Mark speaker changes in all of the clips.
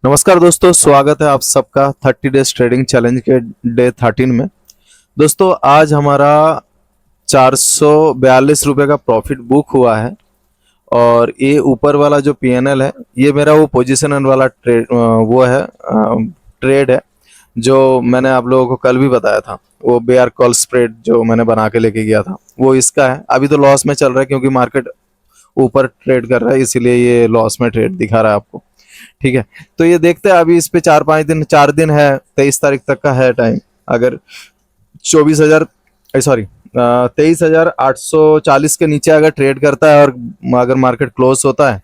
Speaker 1: नमस्कार दोस्तों, स्वागत है आप सबका 30 डेज ट्रेडिंग चैलेंज के डे 13 में। दोस्तों आज हमारा 442 रुपये का प्रॉफिट बुक हुआ है और ये ऊपर वाला जो पीएनएल है ये मेरा वो पोजिशनल वाला ट्रेड है जो मैंने आप लोगों को कल भी बताया था। वो बेयर कॉल स्प्रेड जो मैंने बना के लेके गया था वो इसका है। अभी तो लॉस में चल रहा है क्योंकि मार्केट ऊपर ट्रेड कर रहा है, इसीलिए ये लॉस में ट्रेड दिखा रहा है आपको। ठीक है, तो ये देखते हैं अभी इस पे 4 दिन है, 23 तारीख तक का है टाइम। अगर 24,000 सॉरी 23,840 के नीचे अगर ट्रेड करता है और अगर मार्केट क्लोज होता है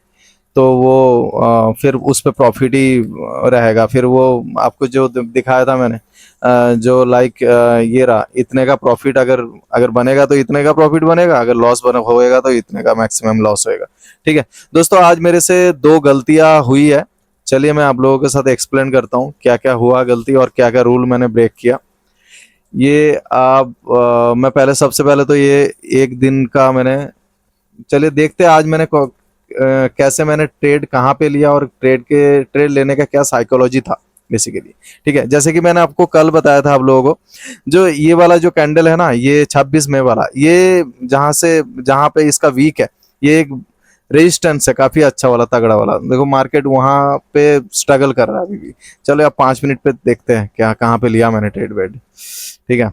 Speaker 1: तो वो फिर उस पर प्रॉफिट ही रहेगा। फिर वो आपको जो दिखाया था मैंने, जो लाइक ये रहा, इतने का प्रॉफिट अगर अगर बनेगा तो इतने का प्रॉफिट बनेगा, अगर लॉस होएगा तो इतने का मैक्सिमम लॉस होएगा। ठीक है दोस्तों, आज मेरे से दो गलतियां हुई है। चलिए मैं आप लोगों के साथ एक्सप्लेन करता हूँ क्या क्या हुआ गलती और क्या क्या रूल मैंने ब्रेक किया। ये आप मैं पहले सबसे पहले तो ये एक दिन का मैंने, चलिए देखते हैं आज मैंने कैसे मैंने ट्रेड कहाँ पे लिया और ट्रेड लेने का क्या साइकोलॉजी था बेसिकली। ठीक है, जैसे कि मैंने आपको कल बताया था आप लोगों को, जो ये वाला जो कैंडल है ना, ये 26 मई वाला, ये जहाँ पे इसका वीक है, ये एक रेजिस्टेंस है काफी अच्छा वाला, तगड़ा वाला। देखो मार्केट वहां पे स्ट्रगल कर रहा है अभी भी। चलो अब 5 मिनट पे देखते हैं क्या कहाँ पे लिया मैंने ट्रेड वेड। ठीक है,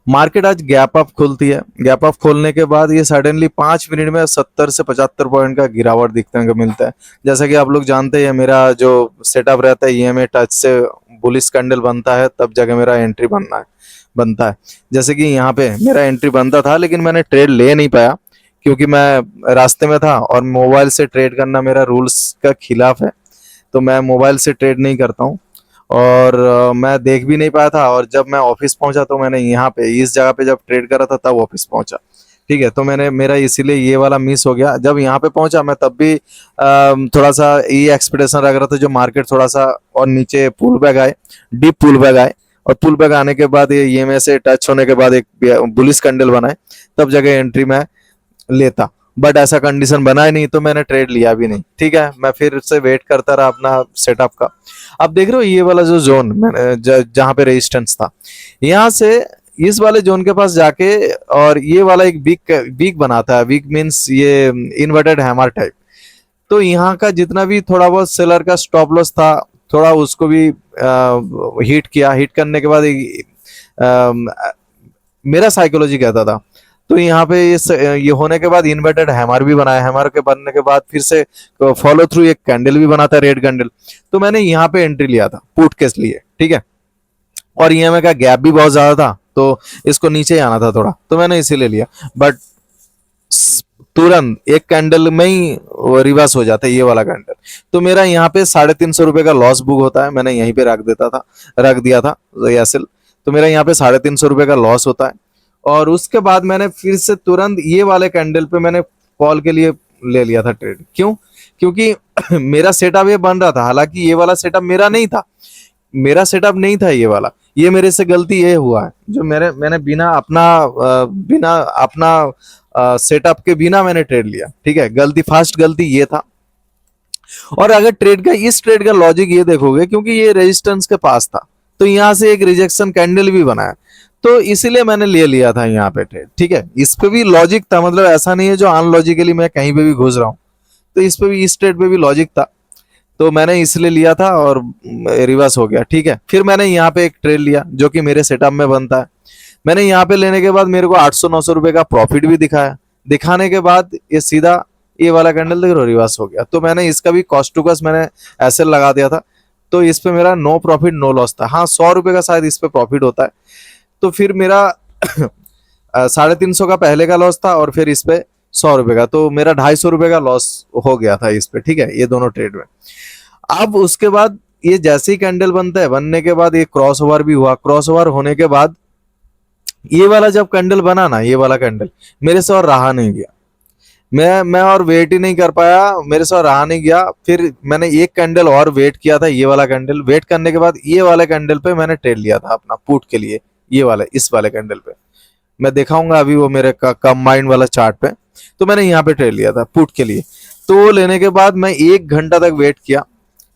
Speaker 1: मार्केट आज गैप अप खुलती है। गैप अप खोलने के बाद ये सडनली 5 मिनट में 70 से 75 पॉइंट का गिरावट दिखने को मिलता है। जैसा कि आप लोग जानते हैं मेरा जो सेटअप रहता है, ईएमए टच से बुलिश कैंडल बनता है तब जगह मेरा एंट्री बनता है। जैसे कि यहाँ पे मेरा एंट्री बनता था लेकिन मैंने ट्रेड ले नहीं पाया क्योंकि मैं रास्ते में था और मोबाइल से ट्रेड करना मेरा रूल्स का खिलाफ है, तो मैं मोबाइल से ट्रेड नहीं करता हूँ। और मैं देख भी नहीं पाया था, और जब मैं ऑफिस पहुंचा तो मैंने यहाँ पे इस जगह पे जब ट्रेड करा था तब ऑफिस पहुंचा। ठीक है, तो मेरा इसीलिए ये वाला मिस हो गया। जब यहाँ पे पहुंचा मैं तब भी थोड़ा सा ये एक्सपेक्टेशन रख रहा था जो मार्केट थोड़ा सा और नीचे पुल बैक आए, डीप पुल बैक आए, और पुल बैक आने के बाद ये में से टच होने के बाद एक बुलिश कैंडल बनाए, तब जगह एंट्री मैं लेता। बट ऐसा कंडीशन बना ही नहीं तो मैंने ट्रेड लिया भी नहीं। ठीक है, मैं फिर से वेट करता रहा अपना सेटअप का। अब देख रहे हो ये वाला जो जोन मैंने जहां पे रेजिस्टेंस था, यहाँ से इस वाले जोन के पास जाके और ये वाला एक वीक बनाता है। वीक मीन्स ये इन्वर्टेड हैमर टाइप। तो यहाँ का जितना भी थोड़ा बहुत सेलर का स्टॉप लॉस था, थोड़ा उसको भी हिट किया। हिट करने के बाद मेरा साइकोलॉजी कहता था, तो यहाँ पे ये होने के बाद इन्वर्टेड हैमर भी बनाया। हैमर के बनने के बाद फिर से फॉलो थ्रू एक कैंडल भी बनाता है, रेड कैंडल। तो मैंने यहाँ पे एंट्री लिया था पुट के लिए। ठीक है, और ईएमए का गैप भी बहुत ज्यादा था तो इसको नीचे ही आना था थोड़ा, तो मैंने इसीलिए लिया। बट तुरंत एक कैंडल में ही रिवर्स हो जाता है ये वाला कैंडल। तो मेरा यहाँ पे 350 रुपए का लॉस बुक होता है। मैंने यहीं पे रख दिया था एसएल। तो मेरा यहाँ पे 350 रुपए का लॉस होता है। और उसके बाद मैंने फिर से तुरंत ये वाले कैंडल पे मैंने कॉल के लिए ले लिया था ट्रेड। क्यों? क्योंकि मेरा सेटअप ये बन रहा था, हालांकि ये वाला सेटअप मेरा नहीं था। मेरा सेटअप नहीं था ये वाला। ये मेरे से गलती ये हुआ है जो मैंने बिना अपना सेटअप के बिना मैंने ट्रेड लिया। ठीक है, फर्स्ट गलती ये था। और अगर इस ट्रेड का लॉजिक ये देखोगे, क्योंकि ये रेजिस्टेंस के पास था तो यहाँ से एक रिजेक्शन कैंडल भी बनाया, तो इसीलिए मैंने ले लिया था यहाँ पे ट्रेड। ठीक है, इस पे भी लॉजिक था, मतलब ऐसा नहीं है जो अनलॉजिकली मैं कहीं पे भी घुस रहा हूँ। तो इस पे भी, इस ट्रेड पे भी लॉजिक था, तो मैंने इसलिए लिया था और रिवर्स हो गया। ठीक है, फिर मैंने यहाँ पे एक ट्रेड लिया जो कि मेरे सेटअप में बनता है। मैंने यहाँ पे लेने के बाद मेरे को 800-900 रुपए का प्रॉफिट भी दिखाया। दिखाने के बाद ये सीधा ये वाला कैंडल देख रहे हो रिवर्स हो गया। तो मैंने इसका भी कॉस्ट टू कॉस्ट मैंने ऐसे लगा दिया था, तो इस पे मेरा नो प्रॉफिट नो लॉस था। हाँ, 100 रुपए का शायद इस पे प्रॉफिट होता है। तो फिर मेरा 350 का पहले का लॉस था और फिर इस पे 100 रुपए का, तो मेरा 250 रुपए का लॉस हो गया था इस पे। ठीक है, ये दोनों ट्रेड में। अब उसके बाद ये जैसे ही कैंडल बनता है, बनने के बाद ये क्रॉस ओवर भी हुआ। क्रॉस ओवर होने के बाद ये वाला जब कैंडल बना ना, ये वाला कैंडल मेरे से और रहा नहीं गया। मैं और वेट ही नहीं कर पाया, मेरे से और रहा नहीं गया। फिर मैंने एक कैंडल और वेट किया था, ये वाला कैंडल। वेट करने के बाद ये वाले कैंडल पे मैंने ट्रेड लिया था अपना पुट के लिए, ये वाले इस वाले कैंडल पे। मैं दिखाऊंगा अभी वो मेरे कंबाइंड वाला चार्ट पे। तो मैंने यहाँ पे ट्रेड लिया था पुट के लिए। तो वो लेने के बाद मैं 1 घंटा तक वेट किया।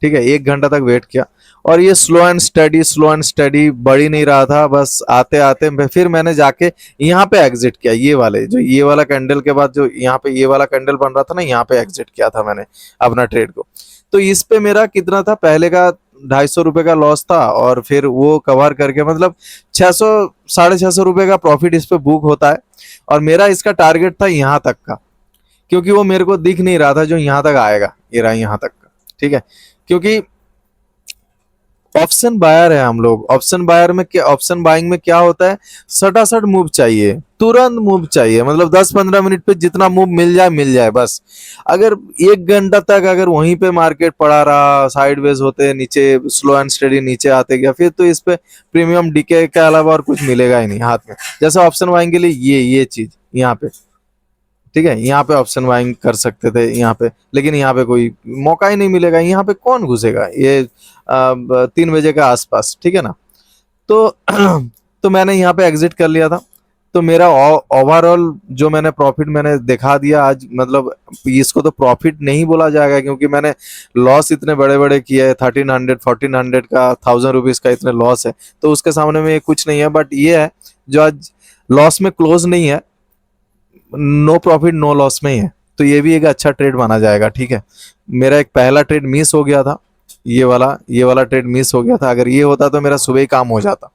Speaker 1: ठीक है, 1 घंटा तक वेट किया और ये स्लो एंड स्टडी बढ़ ही नहीं रहा था। बस आते आते फिर मैंने जाके यहाँ पे एग्जिट किया, ये वाले जो ये वाला कैंडल के बाद जो यहाँ पे ये वाला कैंडल बन रहा था ना, यहाँ पे एग्जिट किया था मैंने अपना ट्रेड को। तो इस पे मेरा कितना था, पहले का 250 रुपए का लॉस था और फिर वो कवर करके मतलब 600 650 रुपए का प्रॉफिट इस पे बुक होता है। और मेरा इसका टारगेट था यहाँ तक का, क्योंकि वो मेरे को दिख नहीं रहा था जो यहाँ तक आएगा, ये रहा यहाँ तक का, ठीक है। क्योंकि ऑप्शन बायर है हम लोग, ऑप्शन बायर में क्या, ऑप्शन बाइंग में क्या होता है, सटासट मूव चाहिए, तुरंत मूव चाहिए, मतलब 10-15 मिनट पे जितना मूव मिल जाए बस। अगर 1 घंटा तक अगर वहीं पे मार्केट पड़ा रहा, साइडवेज होते नीचे, स्लो एंड स्टडी नीचे आते गया, फिर तो इस पे प्रीमियम डीके के अलावा और कुछ मिलेगा ही नहीं हाथ में। जैसे ऑप्शन बाइंग के लिए ये चीज यहाँ पे, ठीक है, यहाँ पे ऑप्शन बाइंग कर सकते थे यहाँ पे, लेकिन यहाँ पे कोई मौका ही नहीं मिलेगा, यहाँ पे कौन घुसेगा ये 3 बजे के आसपास, ठीक है ना। तो तो मैंने यहाँ पे एग्जिट कर लिया था। तो मेरा ओवरऑल जो मैंने प्रॉफिट मैंने दिखा दिया आज, मतलब इसको तो प्रॉफिट नहीं बोला जाएगा क्योंकि मैंने लॉस इतने बड़े बड़े किए, 1300 1400 का, 1000 रुपीज का इतने लॉस है, तो उसके सामने में ये कुछ नहीं है। बट ये है जो आज लॉस में क्लोज नहीं है, नो प्रॉफिट नो लॉस में ही है, तो ये भी एक अच्छा ट्रेड माना जाएगा, ठीक है। मेरा एक पहला ट्रेड मिस हो गया था, ये वाला ट्रेड मिस हो गया था, अगर ये होता तो मेरा सुबह ही काम हो जाता,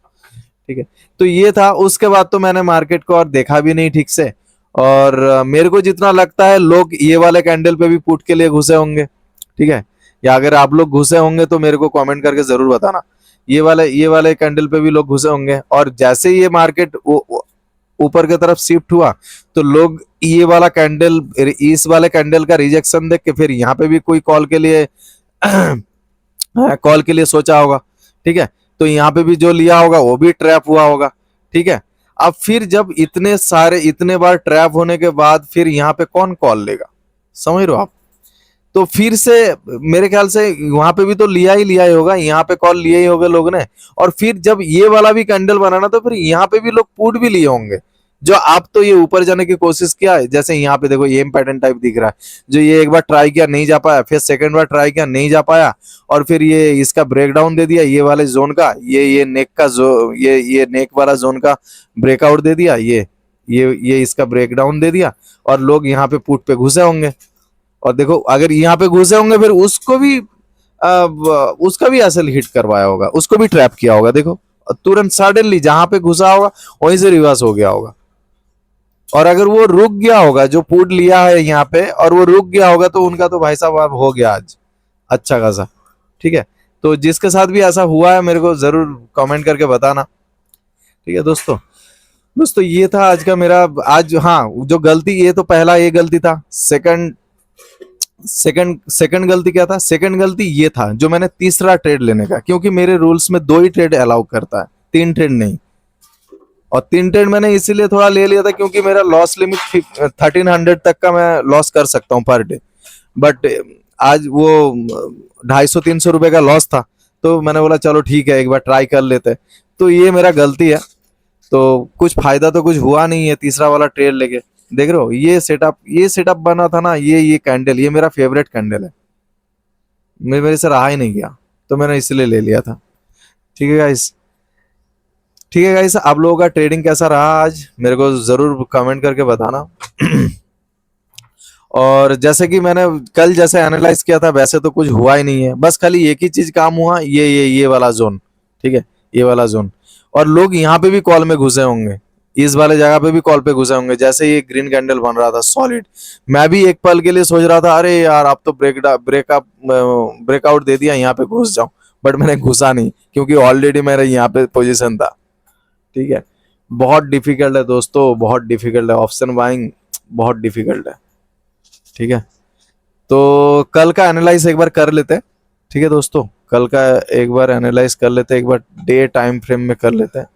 Speaker 1: ठीक है। तो ये था, उसके बाद तो मैंने मार्केट को और देखा भी नहीं ठीक से। और मेरे को जितना लगता है लोग ये वाले कैंडल पे भी पुट के लिए घुसे होंगे, ठीक है। या अगर आप लोग घुसे होंगे तो मेरे को कमेंट करके जरूर बताना, ये वाले कैंडल पे भी लोग घुसे होंगे। और जैसे ये मार्केट ऊपर की तरफ शिफ्ट हुआ तो लोग ये वाला कैंडल, इस वाले कैंडल का रिजेक्शन देख के फिर यहाँ पे भी कोई कॉल के लिए सोचा होगा, ठीक है। तो यहाँ पे भी जो लिया होगा वो भी ट्रैप हुआ होगा, ठीक है। अब फिर जब इतने बार ट्रैप होने के बाद फिर यहाँ पे कौन कॉल लेगा, समझ रहे हो आप। तो फिर से मेरे ख्याल से वहां पे भी तो लिया ही होगा, यहाँ पे कॉल लिए ही होंगे लोग ने। और फिर जब ये वाला भी कैंडल बनाना तो फिर यहाँ पे भी लोग पुट भी लिए होंगे, जो आप तो ये ऊपर जाने की कोशिश किया है। जैसे यहाँ पे देखो ये पैटर्न टाइप दिख रहा है, जो ये एक बार ट्राई किया नहीं जा पाया, फिर सेकंड बार ट्राई किया नहीं जा पाया, और फिर ये इसका ब्रेकडाउन दे दिया, ये वाले जोन का, ये नेक का जो ये नेक वाला जोन का ब्रेकआउट दे दिया, ये इसका ब्रेकडाउन दे दिया, और लोग यहाँ पे पुट पे घुसे होंगे। और देखो अगर यहाँ पे घुसे होंगे फिर उसका भी असल हिट करवाया होगा, उसको भी ट्रैप किया होगा, देखो तुरंत सडनली जहां पे घुसा होगा वहीं से रिवर्स हो गया होगा। और अगर वो रुक गया होगा, जो पुट लिया है यहाँ पे, और वो रुक गया होगा, तो उनका तो भाई साहब अब हो गया आज अच्छा खासा, ठीक है। तो जिसके साथ भी ऐसा हुआ है मेरे को जरूर कमेंट करके बताना, ठीक है दोस्तों ये था आज का मेरा, आज हाँ जो गलती, ये तो पहला ये गलती था। सेकंड गलती क्या था, सेकंड गलती ये था जो मैंने तीसरा ट्रेड लेने का, क्योंकि मेरे रूल्स में 2 ही ट्रेड अलाउ करता है, 3 ट्रेड नहीं। और 3 ट्रेड मैंने इसीलिए थोड़ा ले लिया था क्योंकि मेरा लॉस लिमिट 1300 तक का मैं लॉस कर सकता हूँ पर डे। बट आज वो 250-300 रुपए का लॉस था, तो मैंने बोला चलो ठीक है एक बार ट्राई कर लेते। तो ये मेरा गलती है, तो कुछ फायदा तो कुछ हुआ नहीं है तीसरा वाला ट्रेड लेके। देख रहे हो ये सेटअप बना था ना, ये कैंडल, ये मेरा फेवरेट कैंडल है, मेरे से रहा ही नहीं गया, तो मैंने इसलिए ले लिया था। ठीक है गाइस, ठीक है गाइस, आप लोगों का ट्रेडिंग कैसा रहा आज मेरे को जरूर कमेंट करके बताना। और जैसे कि मैंने कल जैसे एनालाइज किया था वैसे तो कुछ हुआ ही नहीं है, बस खाली एक ही चीज काम हुआ, ये वाला जोन, ठीक है, ये वाला जोन। और लोग यहाँ पे भी कॉल में घुसे होंगे, इस वाले जगह पे भी कॉल पे घुसे होंगे। जैसे ये ग्रीन कैंडल बन रहा था सॉलिड, मैं भी एक पल के लिए सोच रहा था अरे यार आप तो ब्रेकआउट दे दिया, यहाँ पे घुस जाऊं, बट मैंने घुसा नहीं क्योंकि ऑलरेडी मेरा यहाँ पे पोजीशन था, ठीक है। बहुत डिफिकल्ट है दोस्तों, बहुत डिफिकल्ट है ऑप्शन बाइंग, बहुत डिफिकल्ट है, ठीक है। तो कल का एनालाइज एक बार कर लेते हैं, ठीक है दोस्तों, कल का एक बार एनालाइज कर लेते हैं, एक बार डे टाइम फ्रेम में कर लेते हैं।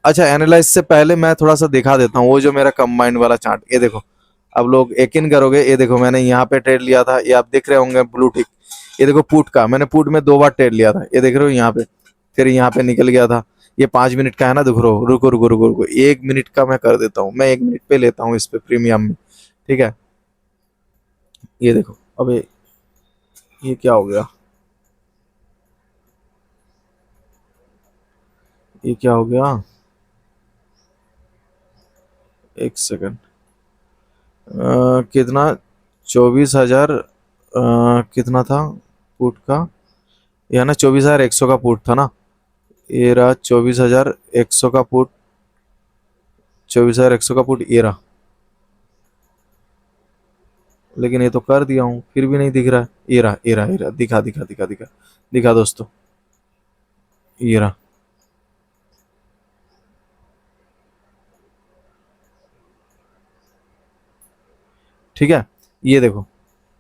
Speaker 1: अच्छा एनालाइज से पहले मैं थोड़ा सा दिखा देता हूँ वो जो मेरा कंबाइंड वाला चार्ट, ये देखो, अब लोग यकीन करोगे, ये देखो मैंने यहाँ पे ट्रेड लिया था, ये आप देख रहे होंगे ब्लू टिक, ये देखो पुट का, मैंने पुट में 2 बार ट्रेड लिया था, ये देख रहे हो यहाँ पे, फिर यहाँ पे निकल गया था। ये 5 मिनट का है ना, देख रहे हो, रुको 1 मिनट का मैं कर देता हूँ, मैं 1 मिनट पे लेता हूँ इस पे प्रीमियम में, ठीक है। ये देखो अबे ये क्या हो गया, ये क्या हो गया, एक सेकंड। कितना, 24,000 कितना था पुट का, या ना 24,100 का पुट था ना, ये रहा 24,100 का पुट, 24,100 का पुट ये रहा। लेकिन ये तो कर दिया हूँ फिर भी नहीं दिख रहा है, ये रहा ये रहा ये रहा, दिखा दिखा दिखा दिखा, दिखा दोस्तों, ये रहा। ठीक है, ये देखो,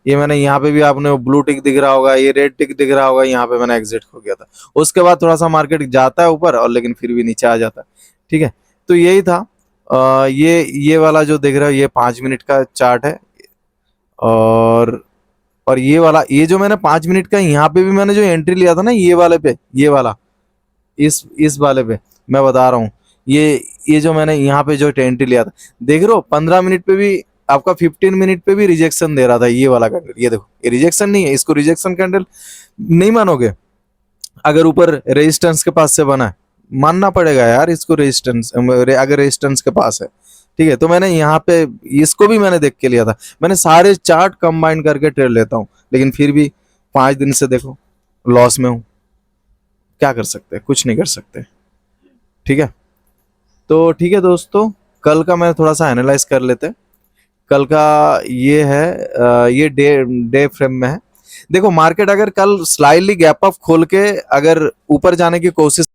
Speaker 1: ये मैंने यहाँ पे भी, आपने वो ब्लू टिक दिख रहा होगा, ये रेड टिक दिख रहा होगा, यहाँ पे मैंने एग्जिट हो गया था। उसके बाद थोड़ा सा मार्केट जाता है ऊपर और लेकिन फिर भी नीचे आ जाता है। ठीक है, तो यही था। ये वाला जो दिख रहा है ये 5 मिनट का चार्ट है। और ये वाला, ये जो मैंने 5 मिनट का यहाँ पे भी मैंने जो एंट्री लिया था ना, ये वाले पे, ये वाला, इस वाले पे मैं बता रहा हूँ, ये जो मैंने यहाँ पे जो एंट्री लिया था, देख रहे हो 15 मिनट पे भी, आपका 15 मिनट पे भी रिजेक्शन दे रहा था ये वाला कैंडल। ये देखो, ये रिजेक्शन नहीं है, इसको रिजेक्शन कैंडल नहीं मानोगे। अगर ऊपर रेजिस्टेंस के पास से बना है, मानना पड़ेगा यार इसको, रेजिस्टेंस अगर रेजिस्टेंस के पास है। ठीक है, तो मैंने यहाँ पे इसको भी मैंने देख के लिया था। मैंने सारे चार्ट कंबाइन करके ट्रेड लेता हूँ, लेकिन फिर भी 5 दिन से देखो लॉस में हूँ। क्या कर सकते हैं, कुछ नहीं कर सकते। ठीक है, तो ठीक है दोस्तों, कल का मैं थोड़ा सा एनालाइज कर लेते हैं। कल का ये है, ये डे डे फ्रेम में है। देखो मार्केट अगर कल स्लाइडली गैप अप खोल के अगर ऊपर जाने की कोशिश